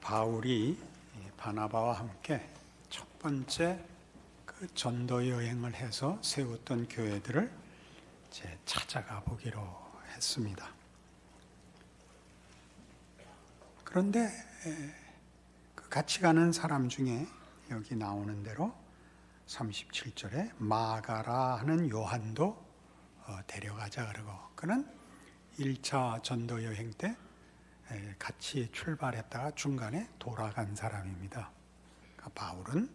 바울이 바나바와 함께 첫 번째 그 전도 여행을 해서 세웠던 교회들을 이제 찾아가 보기로 했습니다. 그런데 그 같이 가는 사람 중에 여기 나오는 대로 37절에 마가라 하는 요한도 데려가자 그러고, 그는 1차 전도 여행 때 같이 출발했다가 중간에 돌아간 사람입니다. 그러니까 바울은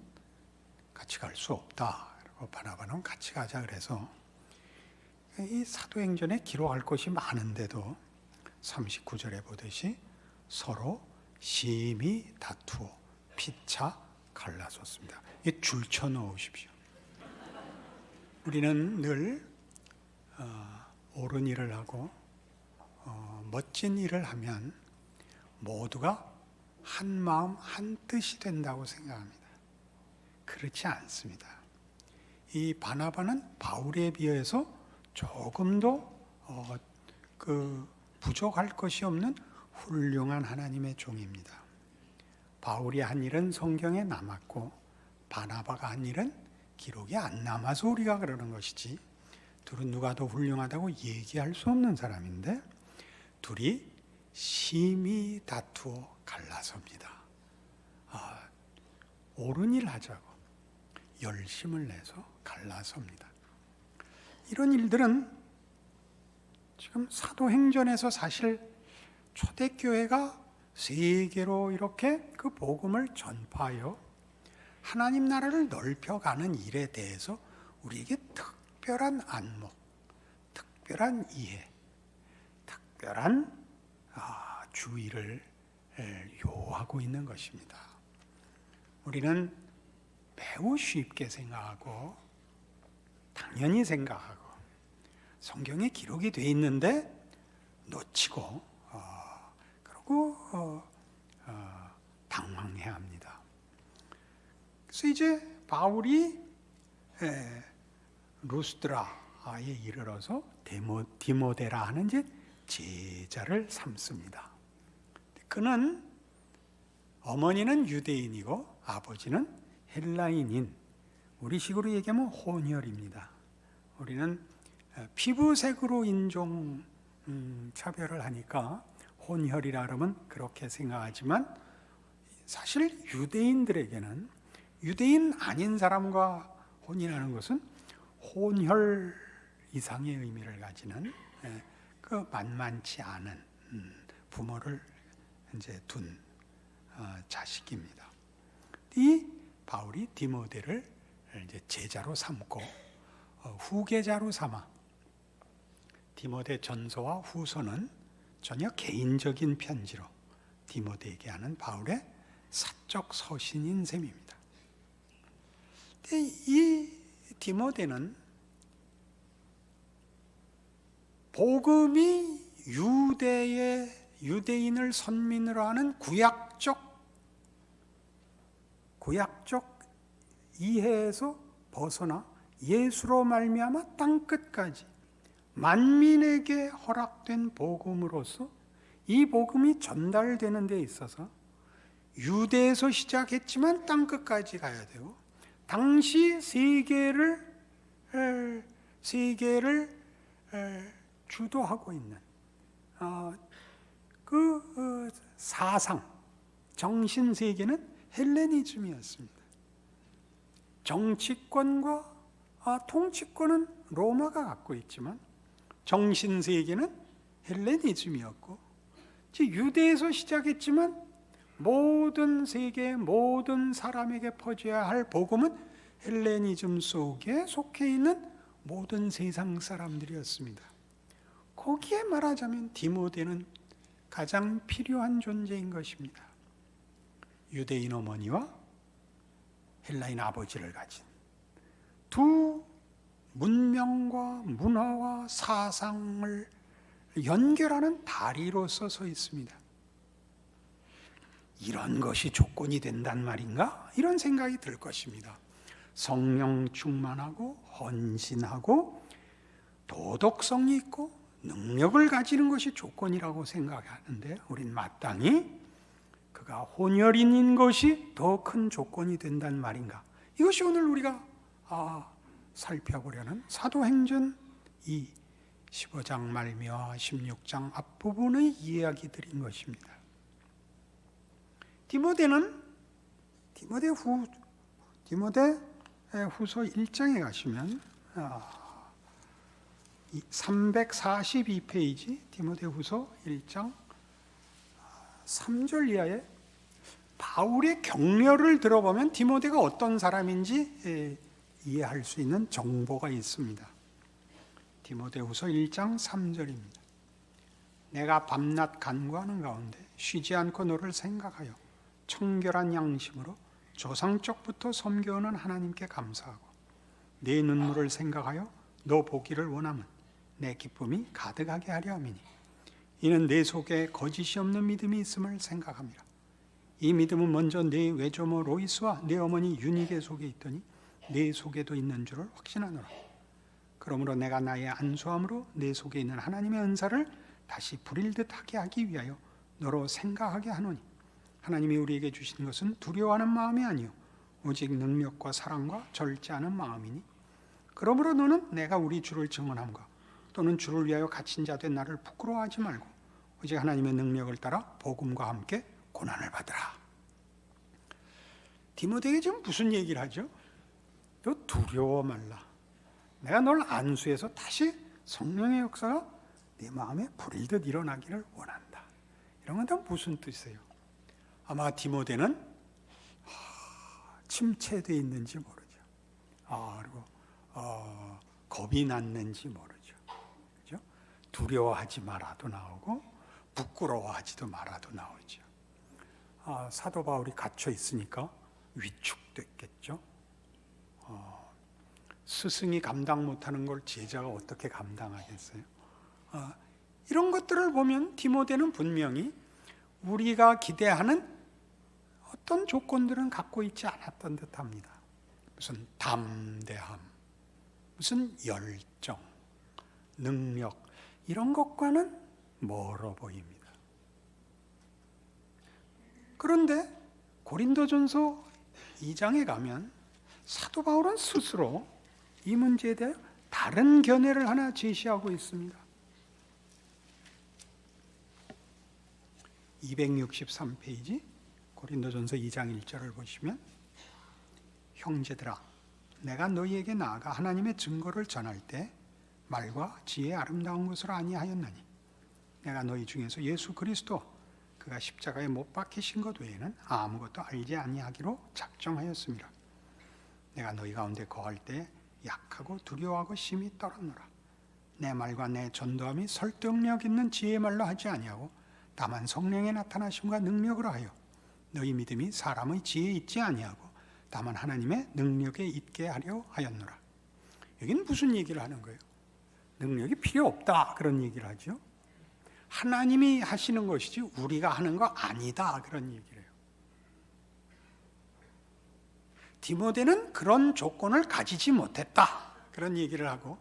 같이 갈 수 없다. 그리고 바나바는 같이 가자 그래서 이 사도행전에 기록할 것이 많은데도 39절에 보듯이 서로 심히 다투어 피차 갈라섰습니다. 이 줄쳐 놓으십시오. 우리는 늘 옳은 일을 하고 멋진 일을 하면 모두가 한 마음 한 뜻이 된다고 생각합니다. 그렇지 않습니다. 이 바나바는 바울에 비해서 조금도 부족할 것이 없는 훌륭한 하나님의 종입니다. 바울이 한 일은 성경에 남았고 바나바가 한 일은 기록이 안 남아서 우리가 그러는 것이지, 둘은 누가 더 훌륭하다고 얘기할 수 없는 사람인데 둘이 심히 다투어 갈라섭니다. 옳은 일 하자고 열심을 내서 갈라섭니다. 이런 일들은 지금 사도행전에서 사실 초대교회가 세계로 이렇게 그 복음을 전파하여 하나님 나라를 넓혀가는 일에 대해서 우리에게 특별한 안목, 특별한 이해, 특별한 주의를 요하고 있는 것입니다. 우리는 매우 쉽게 생각하고 당연히 생각하고 성경에 기록이 돼 있는데 놓치고 그리고 당황해야 합니다. 그래서 이제 바울이 루스드라에 이르러서 디모데라 하는 이제 제자를 삼습니다. 그는 어머니는 유대인이고 아버지는 헬라인인, 우리식으로 얘기하면 혼혈입니다. 우리는 피부색으로 인종 차별을 하니까 혼혈이라 그러면 그렇게 생각하지만 사실 유대인들에게는 유대인 아닌 사람과 혼인하는 것은 혼혈 이상의 의미를 가지는 그 만만치 않은 부모를 이제 둔 자식입니다. 이 바울이 디모데를 이제 제자로 삼고 후계자로 삼아 디모데 전서와 후서는 전혀 개인적인 편지로 디모데에게 하는 바울의 사적 서신인 셈입니다. 이 디모데는 복음이 유대인을 선민으로 하는 구약적 이해에서 벗어나 예수로 말미암아 땅끝까지 만민에게 허락된 복음으로서 이 복음이 전달되는 데 있어서 유대에서 시작했지만 땅끝까지 가야 되고, 당시 세계를 주도하고 있는 그 사상, 정신 세계는 헬레니즘이었습니다. 정치권과 통치권은 로마가 갖고 있지만 정신 세계는 헬레니즘이었고, 유대에서 시작했지만 모든 세계 모든 사람에게 퍼져야 할 복음은 헬레니즘 속에 속해 있는 모든 세상 사람들이었습니다. 거기에 말하자면 디모데는 가장 필요한 존재인 것입니다. 유대인 어머니와 헬라인 아버지를 가진 두 문명과 문화와 사상을 연결하는 다리로서 서 있습니다. 이런 것이 조건이 된단 말인가? 이런 생각이 들 것입니다. 성령 충만하고 헌신하고 도덕성이 있고 능력을 가지는 것이 조건이라고 생각하는데 우린 마땅히 그 그가 혼혈인인 것이 더 큰 조건이 된단 말인가? 이것이 오늘 우리가 살펴보려는 사도행전 15장 말미와 16장 앞부분의 이야기들인 것입니다. 디모데후서 1장에 가시면 342페이지 디모데후서 1장 3절 이하에 바울의 격려를 들어보면 디모데가 어떤 사람인지 이해할 수 있는 정보가 있습니다. 디모데후서 1장 3절입니다. 내가 밤낮 간구하는 가운데 쉬지 않고 너를 생각하여 청결한 양심으로 조상적부터 섬겨오는 하나님께 감사하고 내 눈물을 생각하여 너 보기를 원함은 내 기쁨이 가득하게 하려 함이니 이는 내 속에 거짓이 없는 믿음이 있음을 생각합니다. 이 믿음은 먼저 내 외조모 로이스와 내 어머니 유니게 속에 있더니 내 속에도 있는 줄을 확신하노라. 그러므로 내가 나의 안수함으로 내 속에 있는 하나님의 은사를 다시 부릴 듯하게 하기 위하여 너로 생각하게 하노니 하나님이 우리에게 주신 것은 두려워하는 마음이 아니요 오직 능력과 사랑과 절제하는 마음이니 그러므로 너는 내가 우리 주를 증언함과 또는 주를 위하여 갇힌 자 된 나를 부끄러워하지 말고 오직 하나님의 능력을 따라 복음과 함께 고난을 받으라. 디모데에게 지금 무슨 얘기를 하죠? 너 두려워 말라. 내가 널 안수해서 다시 성령의 역사가 네 마음에 불일 듯 일어나기를 원한다. 이런 건 다 무슨 뜻이에요? 아마 디모데는 침체되어 있는지 모르죠. 그리고 겁이 났는지 모르죠. 그죠? 두려워하지 마라도 나오고 부끄러워하지도 마라도 나오죠. 사도 바울이 갇혀 있으니까 위축됐겠죠. 스승이 감당 못하는 걸 제자가 어떻게 감당하겠어요? 이런 것들을 보면 디모데는 분명히 우리가 기대하는 어떤 조건들은 갖고 있지 않았던 듯합니다. 무슨 담대함, 무슨 열정, 능력 이런 것과는 멀어 보입니다. 그런데 고린도전서 2장에 가면 사도 바울은 스스로 이 문제에 대해 다른 견해를 하나 제시하고 있습니다. 263페이지 고린도전서 2장 1절을 보시면 형제들아 내가 너희에게 나아가 하나님의 증거를 전할 때 말과 지혜의 아름다운 것을 아니하였나니 내가 너희 중에서 예수 그리스도 그가 십자가에 못 박히신 것 외에는 아무것도 알지 아니하기로 작정하였습니다. 내가 너희 가운데 거할 때 약하고 두려워하고 심히 떨었노라. 내 말과 내 전도함이 설득력 있는 지혜의 말로 하지 아니하고 다만 성령의 나타나심과 능력으로 하여 너희 믿음이 사람의 지혜에 있지 아니하고 다만 하나님의 능력에 있게 하려 하였노라. 여기는 무슨 얘기를 하는 거예요? 능력이 필요 없다 그런 얘기를 하죠. 하나님이 하시는 것이지 우리가 하는 거 아니다 그런 얘기를 해요. 디모데는 그런 조건을 가지지 못했다 그런 얘기를 하고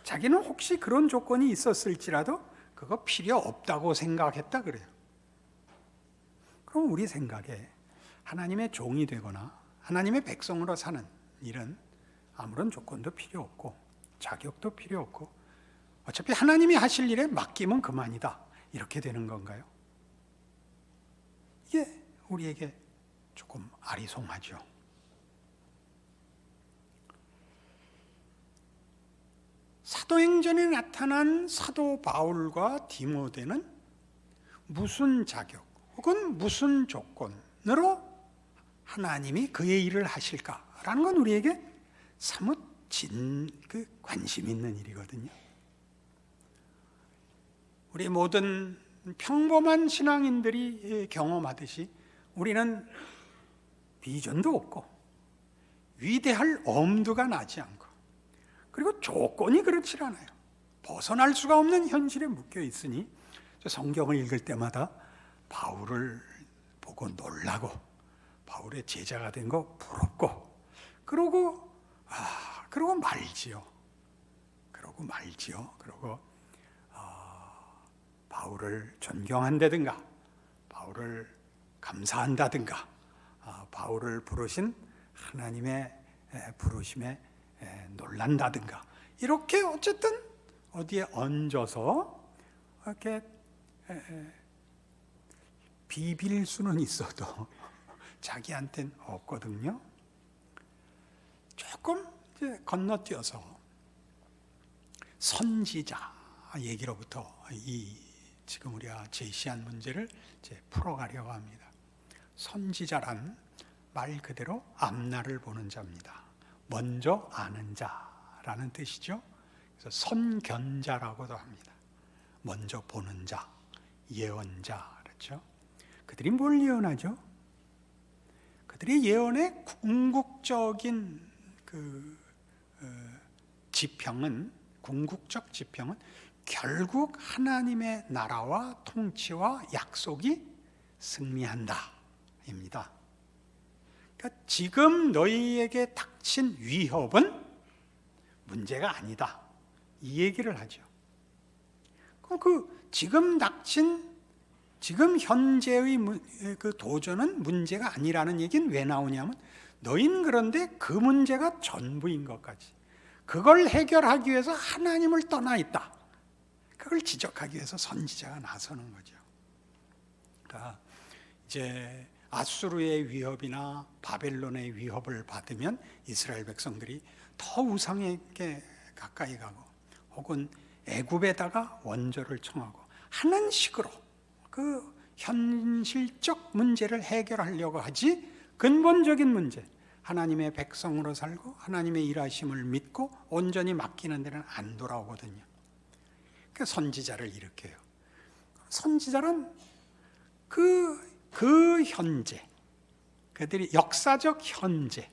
자기는 혹시 그런 조건이 있었을지라도 그거 필요 없다고 생각했다 그래요. 그럼 우리 생각에 하나님의 종이 되거나 하나님의 백성으로 사는 일은 아무런 조건도 필요 없고 자격도 필요 없고 어차피 하나님이 하실 일에 맡기면 그만이다 이렇게 되는 건가요? 이게 우리에게 조금 아리송하죠. 사도행전에 나타난 사도 바울과 디모데는 무슨 자격 혹은 무슨 조건으로 하나님이 그의 일을 하실까라는 건 우리에게 사뭇 관심 있는 일이거든요. 우리 모든 평범한 신앙인들이 경험하듯이 우리는 비전도 없고 위대할 엄두가 나지 않고 그리고 조건이 그렇지 않아요. 벗어날 수가 없는 현실에 묶여 있으니 성경을 읽을 때마다 바울을 보고 놀라고 바울의 제자가 된 거 부럽고 그러고 말지요. 그러고 바울을 존경한다든가 바울을 감사한다든가, 바울을 부르신 하나님의 부르심에 놀란다든가, 이렇게 어쨌든 어디에 얹어서 이렇게 비빌 수는 있어도 자기한테는 없거든요. 조금 이제 건너뛰어서 선지자 얘기로부터 이 지금 우리가 제시한 문제를 이제 풀어가려고 합니다. 선지자란 말 그대로 앞날을 보는 자입니다. 먼저 아는 자라는 뜻이죠. 그래서 선견자라고도 합니다. 먼저 보는 자, 예언자, 그렇죠? 그들이 뭘 예언하죠? 그들의 예언의 궁극적인 지평은, 궁극적 지평은 결국 하나님의 나라와 통치와 약속이 승리한다 입니다. 그러니까 지금 너희에게 닥친 위협은 문제가 아니다, 이 얘기를 하죠. 지금 닥친, 지금 현재의 그 도전은 문제가 아니라는 얘기는 왜 나오냐면, 너희는 그런데 그 문제가 전부인 것까지, 그걸 해결하기 위해서 하나님을 떠나 있다, 그걸 지적하기 위해서 선지자가 나서는 거죠. 그러니까 이제 아수르의 위협이나 바벨론의 위협을 받으면 이스라엘 백성들이 더 우상에게 가까이 가고, 혹은 애굽에다가 원조를 청하고 하는 식으로 그 현실적 문제를 해결하려고 하지, 근본적인 문제, 하나님의 백성으로 살고 하나님의 일하심을 믿고 온전히 맡기는 데는 안 돌아오거든요. 그러니까 선지자를 일으켜요. 선지자는 그 현재, 그들이 역사적 현재에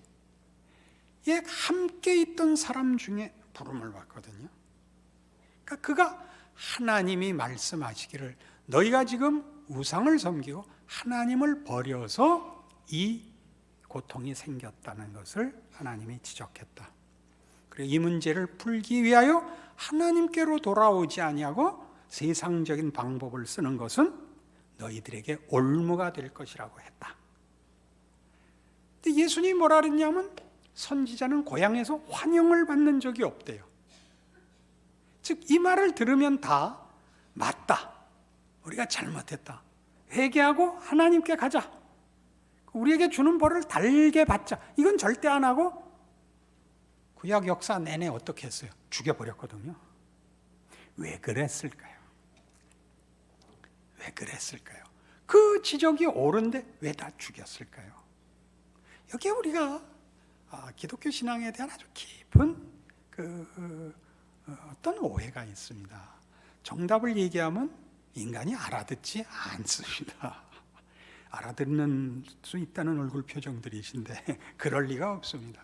함께 있던 사람 중에 부름을 받거든요. 그러니까 그가 하나님이 말씀하시기를 너희가 지금 우상을 섬기고 하나님을 버려서 이 고통이 생겼다는 것을 하나님이 지적했다. 그리고 이 문제를 풀기 위하여 하나님께로 돌아오지 아니하고 세상적인 방법을 쓰는 것은 너희들에게 올무가 될 것이라고 했다. 근데 예수님이 뭐라 그랬냐면, 선지자는 고향에서 환영을 받는 적이 없대요. 즉 이 말을 들으면 다 맞다, 우리가 잘못했다, 회개하고 하나님께 가자, 우리에게 주는 벌을 달게 받자, 이건 절대 안 하고 구약 역사 내내 어떻게 했어요? 죽여버렸거든요. 왜 그랬을까요? 왜 그랬을까요? 그 지적이 옳은데 왜 다 죽였을까요? 여기에 우리가 기독교 신앙에 대한 아주 깊은 어떤 오해가 있습니다. 정답을 얘기하면 인간이 알아듣지 않습니다. 알아듣는 수 있다는 얼굴 표정들이신데 그럴 리가 없습니다.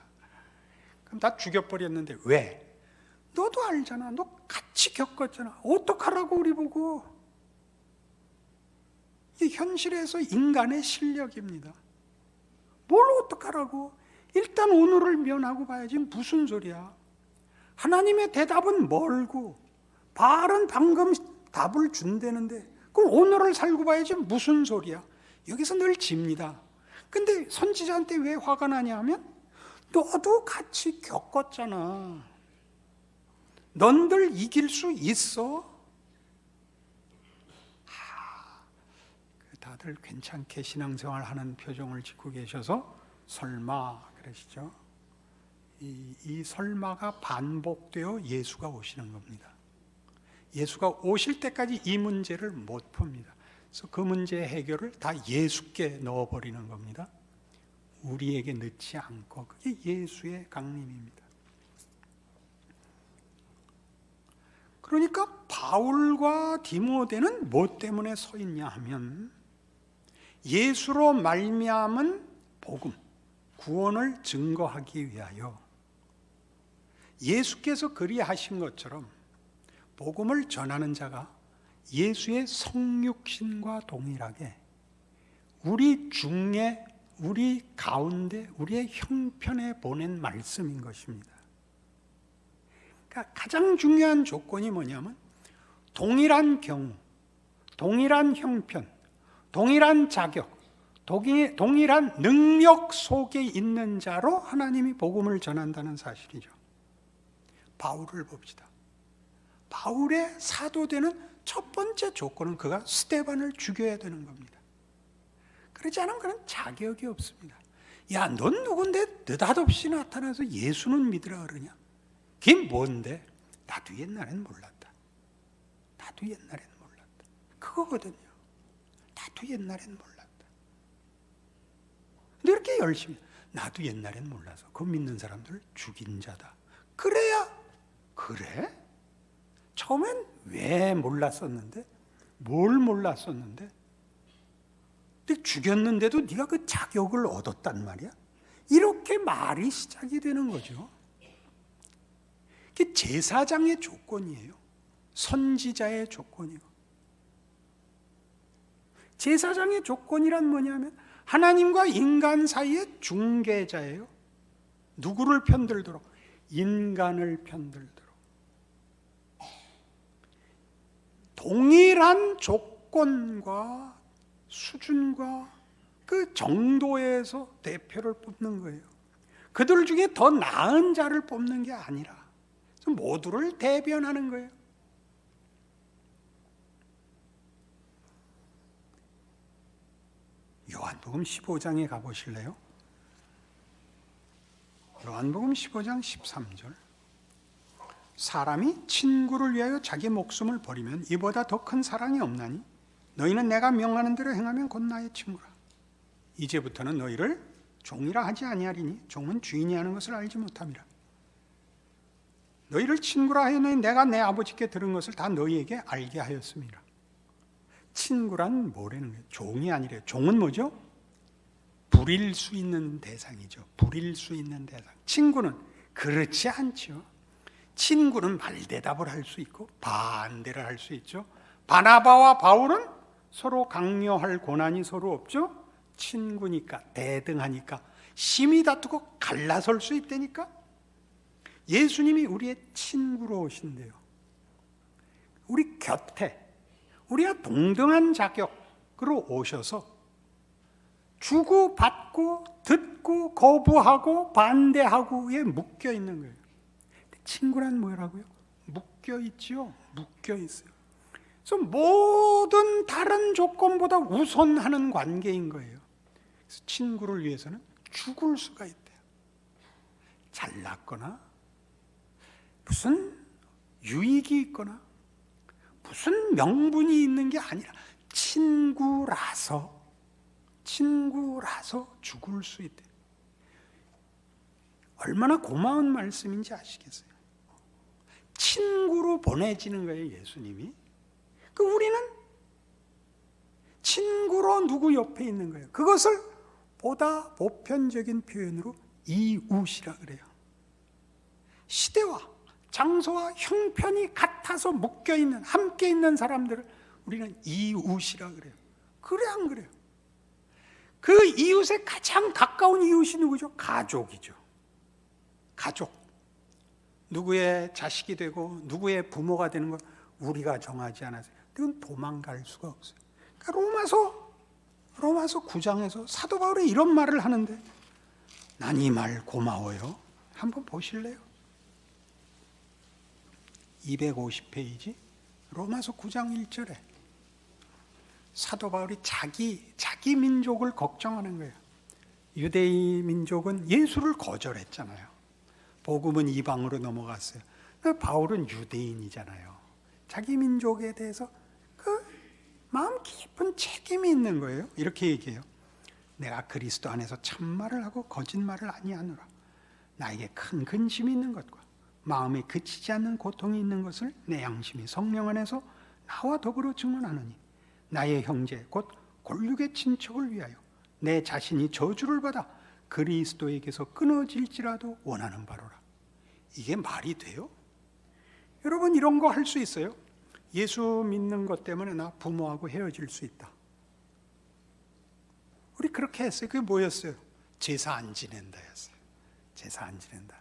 그럼 다 죽여버렸는데 왜? 너도 알잖아, 너 같이 겪었잖아, 어떡하라고 우리 보고. 이 현실에서 인간의 실력입니다. 뭘 어떡하라고? 일단 오늘을 면하고 봐야지. 무슨 소리야? 하나님의 대답은 멀고 바알은 방금 답을 준다는데 그럼 오늘을 살고 봐야지. 무슨 소리야? 여기서 늘 집니다. 근데 선지자한테 왜 화가 나냐 하면, 너도 같이 겪었잖아, 넌들 이길 수 있어? 다들 괜찮게 신앙생활 하는 표정을 짓고 계셔서 설마 그러시죠? 이 설마가 반복되어 예수가 오시는 겁니다. 예수가 오실 때까지 이 문제를 못 풉니다. 그래서 그 문제의 해결을 다 예수께 넣어버리는 겁니다. 우리에게 넣지 않고. 그게 예수의 강림입니다. 그러니까 바울과 디모데는 뭐 때문에 서 있냐 하면, 예수로 말미암은 복음, 구원을 증거하기 위하여 예수께서 그리하신 것처럼 복음을 전하는 자가 예수의 성육신과 동일하게 우리 중에, 우리 가운데, 우리의 형편에 보낸 말씀인 것입니다. 그러니까 가장 중요한 조건이 뭐냐면, 동일한 경우, 동일한 형편, 동일한 자격, 동일한 능력 속에 있는 자로 하나님이 복음을 전한다는 사실이죠. 바울을 봅시다. 바울의 사도되는 첫 번째 조건은 그가 스데반을 죽여야 되는 겁니다. 그렇지 않으면 그는 자격이 없습니다. 야, 넌 누군데 느닷없이 나타나서 예수는 믿으라 그러냐? 그게 뭔데? 나도 옛날엔 몰랐다. 나도 옛날엔 몰랐다. 그거거든요. 나도 옛날엔 몰랐다. 근데 이렇게 열심히, 나도 옛날엔 몰라서 그 믿는 사람들을 죽인 자다. 그래야, 그래? 처음엔 왜 몰랐었는데? 뭘 몰랐었는데? 근데 죽였는데도 네가 그 자격을 얻었단 말이야? 이렇게 말이 시작이 되는 거죠. 그게 제사장의 조건이에요. 선지자의 조건이고. 제사장의 조건이란 뭐냐면 하나님과 인간 사이의 중개자예요. 누구를 편들도록? 인간을 편들도록. 동일한 조건과 수준과 그 정도에서 대표를 뽑는 거예요. 그들 중에 더 나은 자를 뽑는 게 아니라 모두를 대변하는 거예요. 요한복음 15장에 가보실래요? 요한복음 15장 13절. 사람이 친구를 위하여 자기 목숨을 버리면 이보다 더 큰 사랑이 없나니 너희는 내가 명하는 대로 행하면 곧 나의 친구라. 이제부터는 너희를 종이라 하지 아니하리니 종은 주인이 하는 것을 알지 못함이라. 너희를 친구라 하였노니 내가 내 아버지께 들은 것을 다 너희에게 알게 하였습니다. 친구란 뭐라는 거예요? 종이 아니래요. 종은 뭐죠? 부릴 수 있는 대상이죠. 부릴 수 있는 대상. 친구는 그렇지 않죠. 친구는 말대답을 할 수 있고 반대를 할 수 있죠. 바나바와 바울은 서로 강요할 고난이 서로 없죠. 친구니까, 대등하니까, 심히 다투고 갈라설 수 있다니까. 예수님이 우리의 친구로 오신대요. 우리 곁에 우리가 동등한 자격으로 오셔서 주고받고 듣고 거부하고 반대하고에 묶여 있는 거예요. 친구란 뭐라고요? 묶여 있지요. 묶여 있어요. 그래서 모든 다른 조건보다 우선하는 관계인 거예요. 그래서 친구를 위해서는 죽을 수가 있대요. 잘났거나 무슨 유익이 있거나 무슨 명분이 있는 게 아니라 친구라서 죽을 수 있대. 얼마나 고마운 말씀인지 아시겠어요? 친구로 보내지는 거예요, 예수님이. 우리는 친구로 누구 옆에 있는 거예요. 그것을 보다 보편적인 표현으로 이웃이라 그래요. 시대와 장소와 형편이 같아서 묶여있는, 함께 있는 사람들을 우리는 이웃이라 그래요. 그래 안 그래요? 그 이웃의 가장 가까운 이웃이 누구죠? 가족이죠. 가족. 누구의 자식이 되고 누구의 부모가 되는 걸 우리가 정하지 않았어요. 그건 도망갈 수가 없어요. 그러니까 로마서 9장에서 사도 바울이 이런 말을 하는데, 난 이 말 고마워요. 한번 보실래요? 250페이지 로마서 9장 1절에 사도 바울이 자기 민족을 걱정하는 거예요. 유대인 민족은 예수를 거절했잖아요. 복음은 이방으로 넘어갔어요. 바울은 유대인이잖아요. 자기 민족에 대해서 그 마음 깊은 책임이 있는 거예요. 이렇게 얘기해요. 내가 그리스도 안에서 참말을 하고 거짓말을 아니하노라. 나에게 큰 근심이 있는 것과 마음에 그치지 않는 고통이 있는 것을 내 양심이 성령 안에서 나와 더불어 증언하노니 나의 형제 곧 골육의 친척을 위하여 내 자신이 저주를 받아 그리스도에게서 끊어질지라도 원하는 바로라. 이게 말이 돼요? 여러분, 이런 거 할 수 있어요? 예수 믿는 것 때문에 나 부모하고 헤어질 수 있다. 우리 그렇게 했어요. 그게 뭐였어요? 제사 안 지낸다 였어요. 제사 안 지낸다.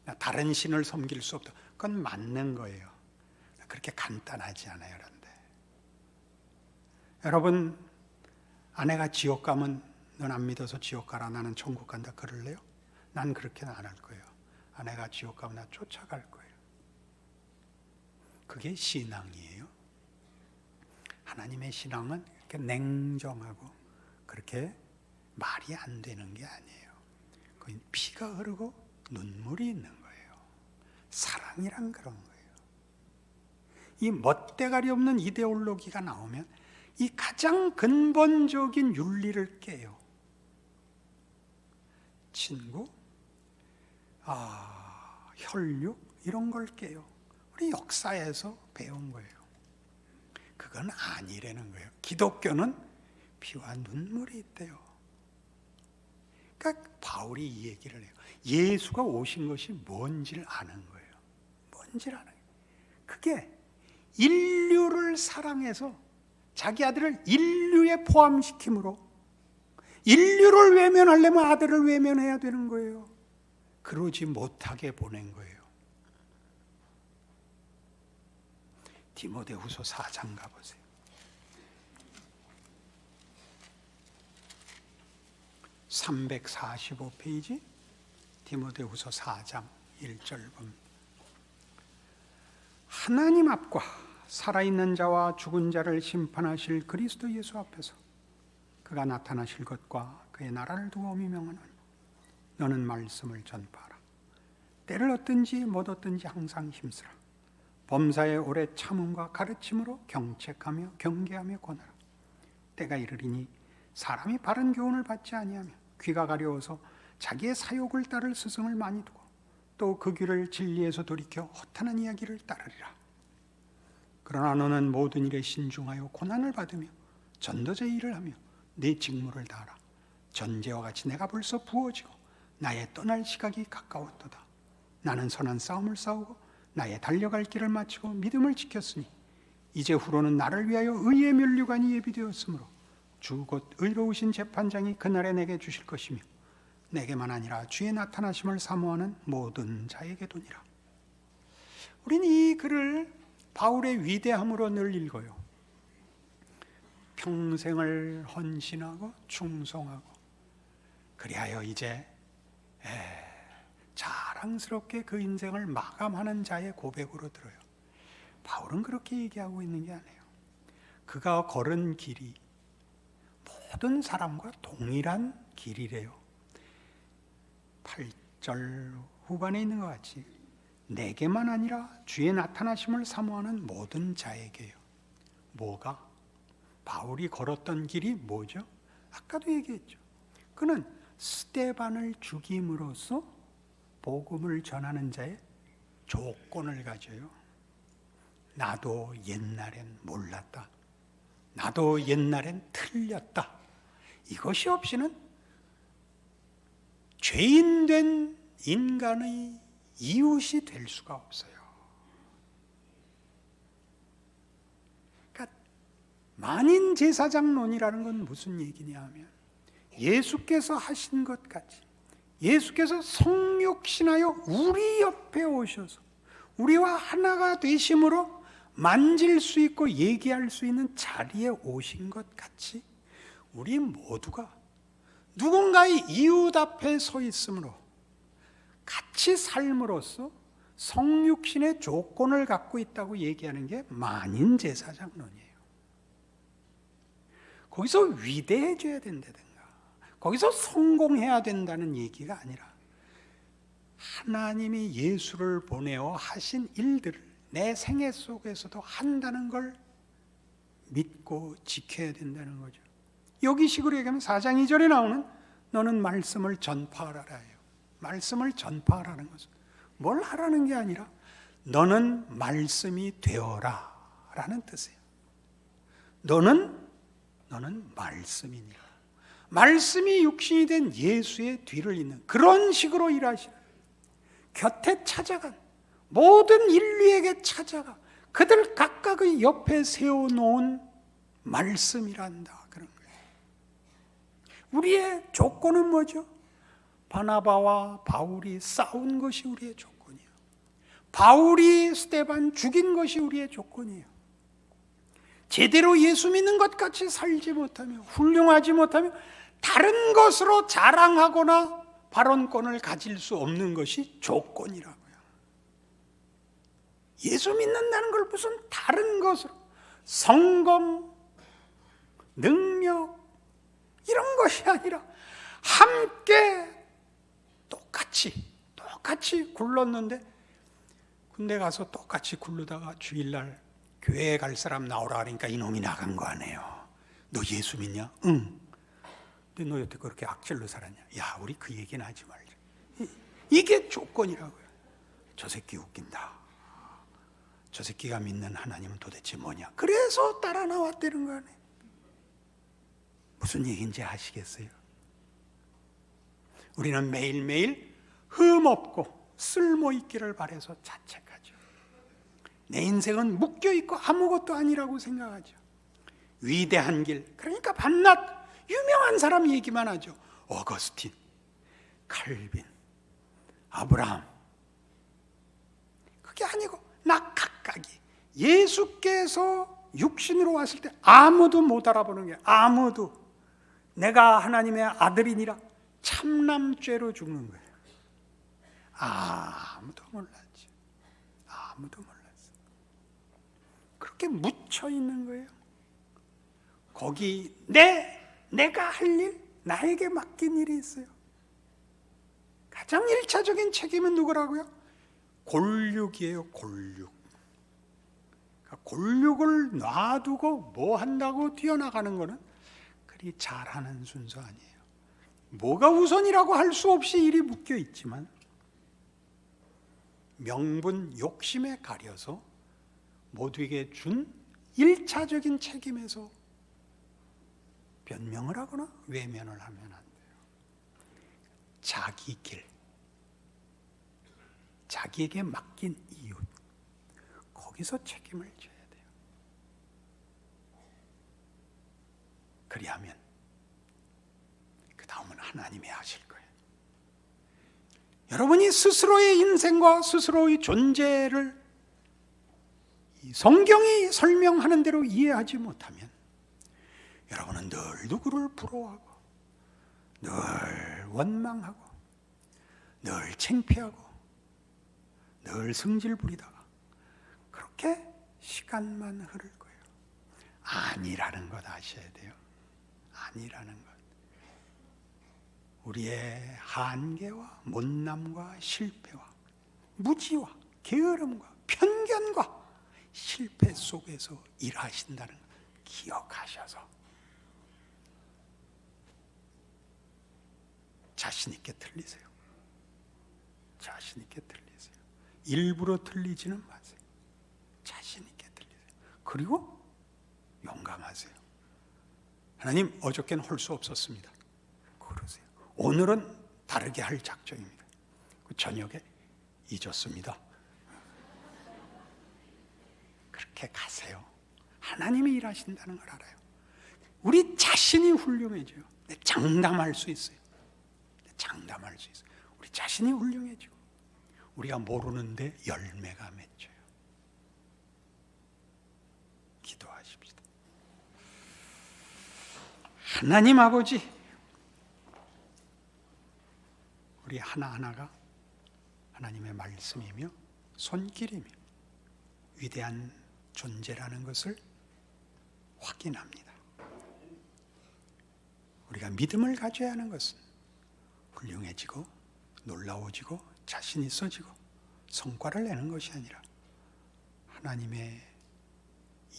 나 다른 신을 섬길 수 없다. 그건 맞는 거예요. 그렇게 간단하지 않아요. 그런데 여러분, 아내가 지옥 가면 넌 안 믿어서 지옥 가라, 나는 천국 간다 그럴래요? 난 그렇게는 안 할 거예요. 내가 지옥 가면 나 쫓아갈 거예요. 그게 신앙이에요. 하나님의 신앙은 이렇게 냉정하고 그렇게 말이 안 되는 게 아니에요. 그건 피가 흐르고 눈물이 있는 거예요. 사랑이란 그런 거예요. 이 멋대가리 없는 이데올로기가 나오면 이 가장 근본적인 윤리를 깨요. 친구, 혈육 이런 걸 깨요. 우리 역사에서 배운 거예요. 그건 아니라는 거예요. 기독교는 피와 눈물이 있대요. 그러니까 바울이 이 얘기를 해요. 예수가 오신 것이 뭔지를 아는 거예요. 뭔지를 아는 거예요. 그게 인류를 사랑해서 자기 아들을 인류에 포함시킴으로 인류를 외면하려면 아들을 외면해야 되는 거예요. 그러지 못하게 보낸 거예요. 디모데후서 4장 가보세요. (345페이지) 디모데후서 4장 1절 봅니다. 하나님 앞과 살아있는 자와 죽은 자를 심판하실 그리스도 예수 앞에서 그가 나타나실 것과 그의 나라를 두고 미명하노니 너는 말씀을 전파하라. 때를 얻든지 못 얻든지 항상 힘쓰라. 범사에 오래 참음과 가르침으로 경책하며 경계하며 권하라. 때가 이르리니 사람이 바른 교훈을 받지 아니하며 귀가 가려워서 자기의 사욕을 따를 스승을 많이 두고 또 그 귀를 진리에서 돌이켜 허탄한 이야기를 따르리라. 그러나 너는 모든 일에 신중하여 고난을 받으며 전도자의 일을 하며 네 직무를 다하라. 전제와 같이 내가 벌써 부어지고 나의 떠날 시각이 가까웠도다. 나는 선한 싸움을 싸우고 나의 달려갈 길을 마치고 믿음을 지켰으니 이제 후로는 나를 위하여 의의 면류관이 예비되었으므로 주 곧 의로우신 재판장이 그날에 내게 주실 것이며 내게만 아니라 주의 나타나심을 사모하는 모든 자에게도니라. 우리는 이 글을 바울의 위대함으로 늘 읽어요. 평생을 헌신하고 충성하고 그리하여 이제 자랑스럽게 그 인생을 마감하는 자의 고백으로 들어요. 바울은 그렇게 얘기하고 있는 게 아니에요. 그가 걸은 길이 모든 사람과 동일한 길이래요. 8절 후반에 있는 것 같이 내게만 아니라 주의 나타나심을 사모하는 모든 자에게요. 뭐가? 바울이 걸었던 길이 뭐죠? 아까도 얘기했죠. 그는 스데반을 죽임으로써 복음을 전하는 자의 조건을 가져요. 나도 옛날엔 몰랐다. 나도 옛날엔 틀렸다. 이것이 없이는 죄인된 인간의 이웃이 될 수가 없어요. 그러니까 만인 제사장론이라는 건 무슨 얘기냐 하면 예수께서 하신 것 같이 예수께서 성육신하여 우리 옆에 오셔서 우리와 하나가 되심으로 만질 수 있고 얘기할 수 있는 자리에 오신 것 같이 우리 모두가 누군가의 이웃 앞에 서 있으므로 같이 삶으로써 성육신의 조건을 갖고 있다고 얘기하는 게 만인 제사장론이에요. 거기서 위대해져야 된다든가 거기서 성공해야 된다는 얘기가 아니라 하나님이 예수를 보내어 하신 일들을 내 생애 속에서도 한다는 걸 믿고 지켜야 된다는 거죠. 여기 식으로 얘기하면 4장 2절에 나오는 너는 말씀을 전파하라예요. 말씀을 전파하라는 것은 뭘 하라는 게 아니라 너는 말씀이 되어라 라는 뜻이에요. 너는 말씀이니라. 말씀이 육신이 된 예수의 뒤를 잇는 그런 식으로 일하시는 곁에 찾아간 모든 인류에게 찾아가 그들 각각의 옆에 세워놓은 말씀이란다 그런 거예요. 우리의 조건은 뭐죠? 바나바와 바울이 싸운 것이 우리의 조건이에요. 바울이 스데반 죽인 것이 우리의 조건이에요. 제대로 예수 믿는 것 같이 살지 못하며 훌륭하지 못하며 다른 것으로 자랑하거나 발언권을 가질 수 없는 것이 조건이라고요. 예수 믿는다는 걸 무슨 다른 것으로, 성공, 능력 이런 것이 아니라 함께 똑같이 굴렀는데, 군대 가서 똑같이 굴르다가 주일날 교회에 갈 사람 나오라 하니까 이놈이 나간 거 아니에요. 너 예수 믿냐? 응. 근데 너 여태 그렇게 악질로 살았냐? 야, 우리 그 얘기는 하지 말자. 이게 조건이라고요. 저 새끼 웃긴다. 저 새끼가 믿는 하나님은 도대체 뭐냐? 그래서 따라 나왔다는 거 아니에요. 무슨 얘기인지 아시겠어요? 우리는 매일매일 흠없고 쓸모있기를 바라서 자책하죠. 내 인생은 묶여있고 아무것도 아니라고 생각하죠. 위대한 길, 그러니까 밤낮 유명한 사람 얘기만 하죠. 어거스틴, 칼빈, 아브라함. 그게 아니고 낙각각이 예수께서 육신으로 왔을 때 아무도 못 알아보는 게, 아무도 내가 하나님의 아들이니라 참남죄로 죽는 거예요. 아무도 몰랐죠. 아무도 몰랐어. 그렇게 묻혀 있는 거예요. 거기 내가 할 일, 나에게 맡긴 일이 있어요. 가장 1차적인 책임은 누구라고요? 골육이에요. 골육. 그러니까 골육을 놔두고 뭐 한다고 뛰어나가는 거는 그리 잘하는 순서 아니에요. 뭐가 우선이라고 할 수 없이 일이 묶여 있지만 명분 욕심에 가려서 모두에게 준 1차적인 책임에서 변명을 하거나 외면을 하면 안 돼요. 자기 길, 자기에게 맡긴 이웃, 거기서 책임을 져야 돼요. 그리하면 그 다음은 하나님이 하실 거예요. 여러분이 스스로의 인생과 스스로의 존재를 성경이 설명하는 대로 이해하지 못하면 여러분은 늘 누구를 부러워하고, 늘 원망하고, 늘 창피하고, 늘 성질 부리다가 그렇게 시간만 흐를 거예요. 아니라는 것 아셔야 돼요. 아니라는 것. 우리의 한계와 못남과 실패와 무지와 게으름과 편견과 실패 속에서 일하신다는 걸 기억하셔서 자신 있게 틀리세요. 자신 있게 틀리세요. 일부러 틀리지는 마세요. 자신 있게 틀리세요. 그리고 용감하세요. 하나님, 어저께는 할 수 없었습니다. 그러세요. 오늘은 다르게 할 작정입니다. 저녁에 잊었습니다. 그렇게 가세요. 하나님이 일하신다는 걸 알아요. 우리 자신이 훌륭해져요. 장담할 수 있어요. 장담할 수 있어요. 우리 자신이 훌륭해지고 우리가 모르는데 열매가 맺혀요. 기도하십시다. 하나님 아버지, 우리 하나하나가 하나님의 말씀이며 손길이며 위대한 존재라는 것을 확인합니다. 우리가 믿음을 가져야 하는 것은 훌륭해지고 놀라워지고 자신 있어지고 성과를 내는 것이 아니라 하나님의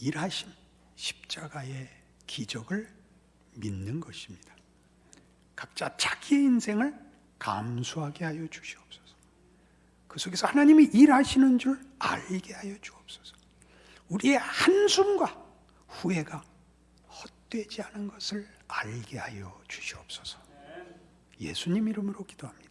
일하심, 십자가의 기적을 믿는 것입니다. 각자 자기의 인생을 감수하게 하여 주시옵소서. 그 속에서 하나님이 일하시는 줄 알게 하여 주옵소서. 우리의 한숨과 후회가 헛되지 않은 것을 알게 하여 주시옵소서. 예수님 이름으로 기도합니다.